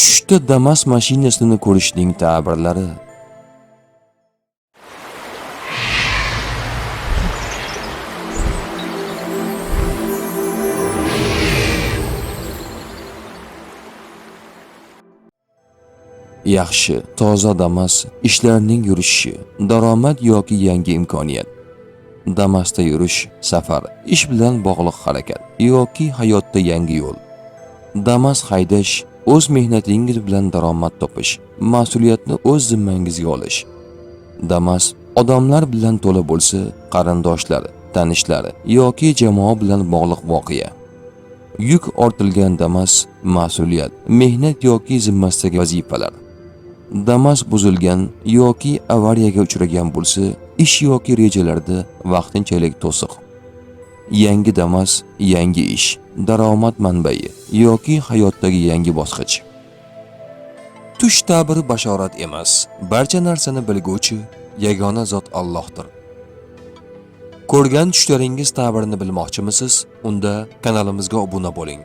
Tushda Damas mashinasini ko'rishning ta'birlari. Yaxshi, toza Damas, ishlarning yurishi, daromad yoki yangi imkoniyat. Damasda yurish, safar, ish bilan bog'liq harakat yoki hayotda yangi yo'l. Damas haydash, o'z mehnatingiz bilan daromad topish, mas'uliyatni o'z zimmangizga olish. Damas odamlar bilan to'la bo'lsa, qarindoshlar, tanishlar yoki jamoa bilan bog'liq voqea. Yuk ortilgan Damas, mas'uliyat, mehnat yoki zimmasidagi vazifalar. Damas buzilgan yoki avariyaga uchragan bo'lsa, ish yoki rejalarda vaqtinchalik to'siq. Yangi Damas, yangi ish, daromad manbai yoki hayotdagi yangi bosqich. Tush ta'biri bashorat emas, barcha narsani bilguvchi yagona zot Allohdir. Ko'rgan tushlaringiz ta'birini bilmoqchimisiz? Unda kanalimizga obuna bo'ling.